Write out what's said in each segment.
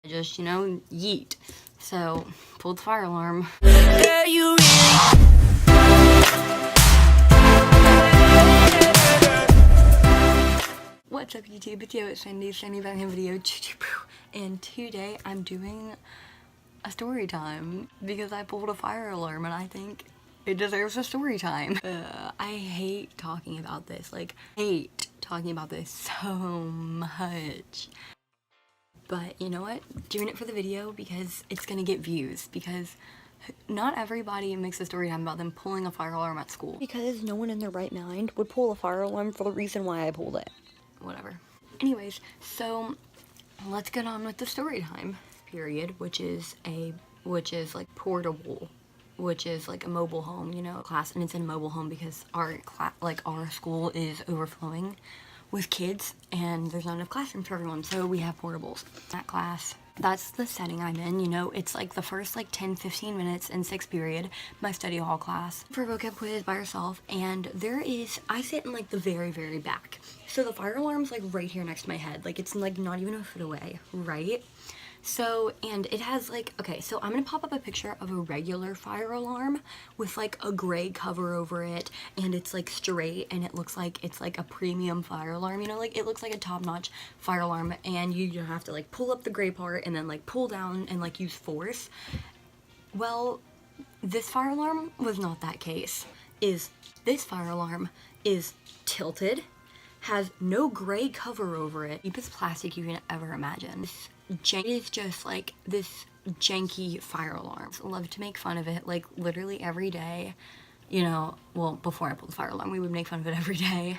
just, you know, yeet. So, pulled the fire alarm. What's up YouTube, it's Yo, it's Sandy back in video, and today I'm doing a story time because I pulled a fire alarm and I think it deserves a story time. I hate talking about this, so much. But you know what? Doing it for the video because it's gonna get views, because not everybody makes a story time about them pulling a fire alarm at school. Because no one in their right mind would pull a fire alarm for the reason why I pulled it. Whatever. Anyways, so let's get on with the story time period, which is like portable, which is like a mobile home, you know, class, and it's in a mobile home because our school is overflowing with kids and there's not enough classrooms for everyone, so we have portables. That class, that's the setting I'm in, you know, it's like the first like 10-15 minutes in 6th period, my study hall class. For vocab quiz by yourself, and I sit in like the very, very back. So the fire alarm's like right here next to my head, like it's like not even a foot away, right? So, and it has like, okay, so I'm gonna pop up a picture of a regular fire alarm with like a gray cover over it, and it's like straight, and it looks like it's like a premium fire alarm, you know, like it looks like a top-notch fire alarm, and you have to like pull up the gray part and then like pull down and like use force. Well, this fire alarm was not that case. This fire alarm is tilted, has no gray cover over it, cheapest plastic you can ever imagine. It's just like this janky fire alarm. I love to make fun of it like literally every day, you know. Well, before I pulled the fire alarm, we would make fun of it every day,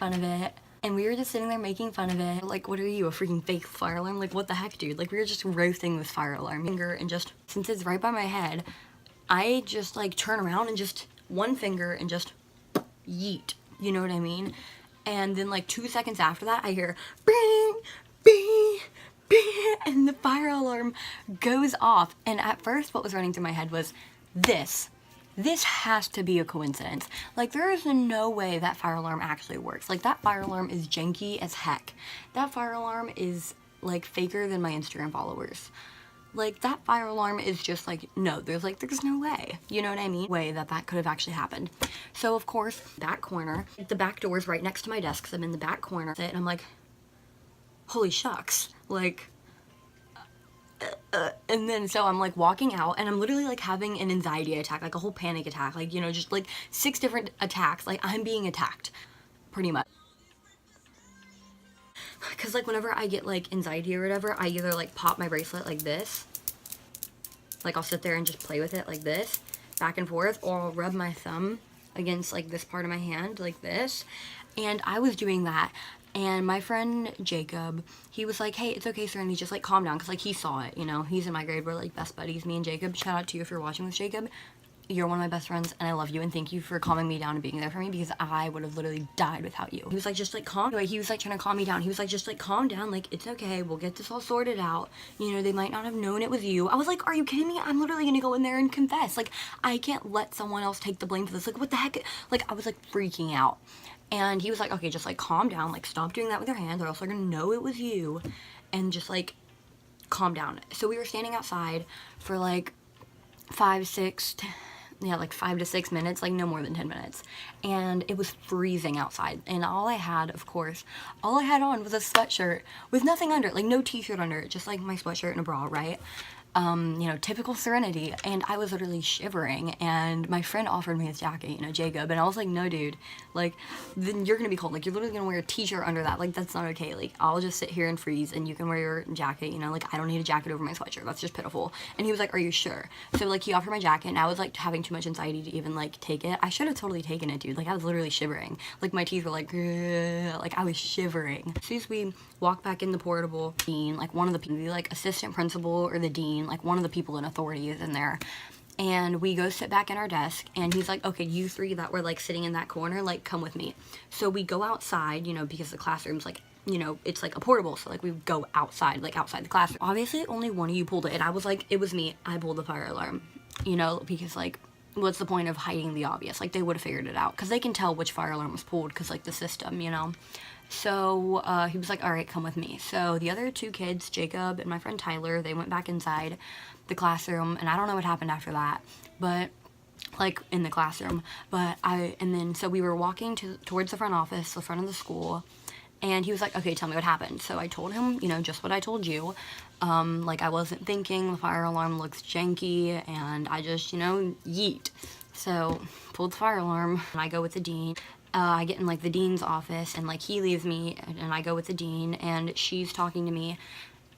and we were just sitting there making fun of it, like, what are you, a freaking fake fire alarm? Like, what the heck, dude? Like, we were just roasting this fire alarm, and just, since it's right by my head, I just like turn around and just one finger and just yeet, you know what I mean? And then like 2 seconds after that, I hear bing, bing, bing, and the fire alarm goes off. And at first, what was running through my head was, this has to be a coincidence. Like, there is no way that fire alarm actually works. Like, that fire alarm is janky as heck. That fire alarm is like faker than my Instagram followers. Like, that fire alarm is just like, no, there's no way, you know what I mean? Way that could have actually happened. So of course, that corner, the back door is right next to my desk, so I'm in the back corner, and I'm like, holy shucks, like, and then so I'm like walking out, and I'm literally like having an anxiety attack, like a whole panic attack, like, you know, just like 6 different attacks, like I'm being attacked, pretty much. Because like whenever I get like anxiety or whatever, I either like pop my bracelet like this, like I'll sit there and just play with it like this, back and forth, or I'll rub my thumb against like this part of my hand like this. And I was doing that, and my friend Jacob, he was like, hey, it's okay, Serenity, just like calm down, because like he saw it, you know, he's in my grade, we're like best buddies, me and Jacob. Shout out to you if you're watching this, Jacob. You're one of my best friends, and I love you, and thank you for calming me down and being there for me, because I would have literally died without you. He was like, just like calm. Anyway, he was like trying to calm me down. He was like, just like calm down, like it's okay, we'll get this all sorted out. You know, they might not have known it was you. I was like, are you kidding me? I'm literally gonna go in there and confess. Like, I can't let someone else take the blame for this. Like, what the heck? Like, I was like freaking out. And he was like, okay, just like calm down, like stop doing that with your hands, or else they're gonna know it was you, and just like calm down. So we were standing outside for like 5 to 6 minutes, like no more than 10 minutes, and it was freezing outside, and all I had on was a sweatshirt with nothing under it, like no t-shirt under it, just like my sweatshirt and a bra, right? You know, typical Serenity, and I was literally shivering, and my friend offered me his jacket, you know, Jacob, and I was like, no, dude, like, then you're gonna be cold, like, you're literally gonna wear a t-shirt under that, like, that's not okay, like, I'll just sit here and freeze, and you can wear your jacket, you know, like, I don't need a jacket over my sweatshirt, that's just pitiful. And he was like, are you sure? So, like, he offered my jacket, and I was, like, having too much anxiety to even, like, take it. I should have totally taken it, dude, like, I was literally shivering, like, my teeth were, like, I was shivering. As soon as we walked back in the portable, like, one of the, like, assistant principal or the dean, like one of the people in authority is in there, and we go sit back in our desk, and he's like, okay, you 3 that were like sitting in that corner, like come with me. So we go outside, you know, because the classroom's like, you know, it's like a portable, so like we go outside, like outside the classroom. Obviously only one of you pulled it, and I was like, it was me, I pulled the fire alarm, you know, because like what's the point of hiding the obvious? Like, they would have figured it out, because they can tell which fire alarm was pulled, because, like, the system, you know? So, he was like, all right, come with me. So, the other 2 kids, Jacob and my friend Tyler, they went back inside the classroom, and I don't know what happened after that, but, like, in the classroom, so we were walking towards the front office, the front of the school, and he was like, okay, tell me what happened. So I told him, you know, just what I told you. Like, I wasn't thinking, the fire alarm looks janky, and I just, you know, yeet. So, pulled the fire alarm, and I go with the dean. I get in, like, the dean's office, and, like, he leaves me, and I go with the dean, and she's talking to me,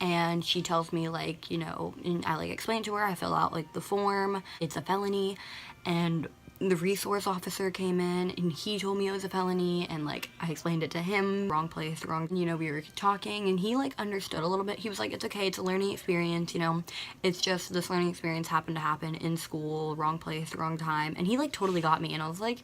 and she tells me, like, you know, and I, like, explain to her, I fill out, like, the form, it's a felony, and the resource officer came in, and he told me it was a felony, and, like, I explained it to him, wrong place, you know, we were talking, and he, like, understood a little bit. He was like, it's okay, it's a learning experience, you know, it's just this learning experience happened to happen in school, wrong place, wrong time, and he, like, totally got me, and I was like,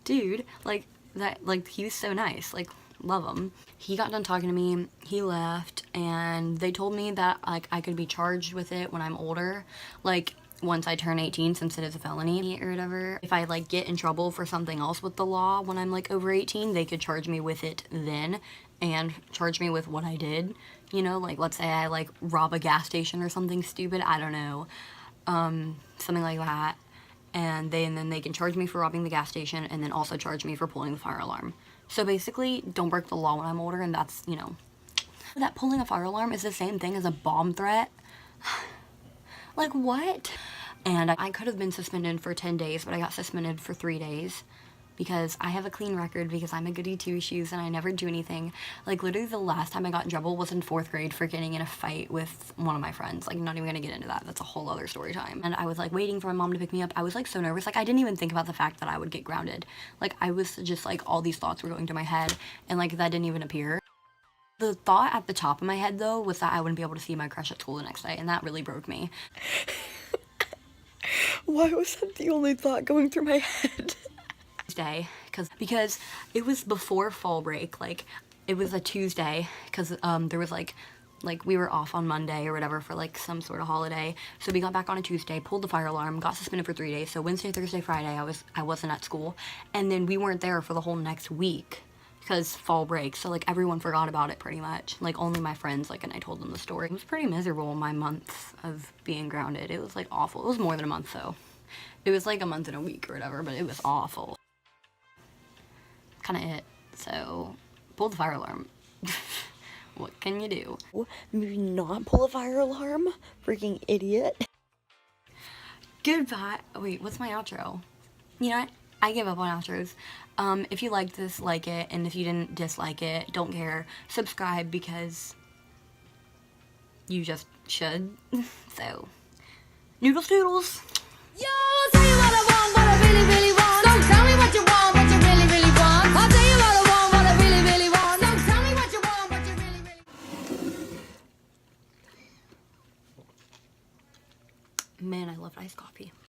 dude, like, that, like, he was so nice, like, love him. He got done talking to me, he left, and they told me that, like, I could be charged with it when I'm older, like, once I turn 18, since it is a felony or whatever. If I, like, get in trouble for something else with the law when I'm, like, over 18, they could charge me with it then, and charge me with what I did, you know, like, let's say I, like, rob a gas station or something stupid, I don't know, something like that. And then they can charge me for robbing the gas station, and then also charge me for pulling the fire alarm. So basically, don't break the law when I'm older, and that's, you know. That pulling a fire alarm is the same thing as a bomb threat. Like, what? And I could have been suspended for 10 days, but I got suspended for 3 days. Because I have a clean record, because I'm a goody two-shoes and I never do anything. Like, literally the last time I got in trouble was in 4th grade for getting in a fight with one of my friends. Like, I'm not even gonna get into that. That's a whole other story time. And I was, like, waiting for my mom to pick me up. I was, like, so nervous. Like, I didn't even think about the fact that I would get grounded. Like, I was just, like, all these thoughts were going through my head, and, like, that didn't even appear. The thought at the top of my head, though, was that I wouldn't be able to see my crush at school the next day, and that really broke me. Why was that the only thought going through my head? Day, because it was before fall break, like, it was a Tuesday, because there was like we were off on Monday or whatever for, like, some sort of holiday, so we got back on a Tuesday, pulled the fire alarm, got suspended for 3 days, so Wednesday, Thursday, Friday, I wasn't at school, and then we weren't there for the whole next week, because fall break, so, like, everyone forgot about it pretty much, like, only my friends, like, and I told them the story. It was pretty miserable, my month of being grounded. It was, like, awful. It was more than a month, though. It was, like, a month and a week or whatever, but it was awful. Kind of it. So, pull the fire alarm. What can you do? Maybe not pull a fire alarm? Freaking idiot. Goodbye. Wait, what's my outro? You know what? I give up on outros. If you liked this, like it, and if you didn't dislike it, don't care. Subscribe, because you just should. So, noodles doodles. Yo, I'll tell you what I want, what I really, really want. Don't tell me what you want, what you really, really want. I'll tell you what I want, what I really, really want. Don't tell me what you want, what you really, really want. Man, I love iced coffee.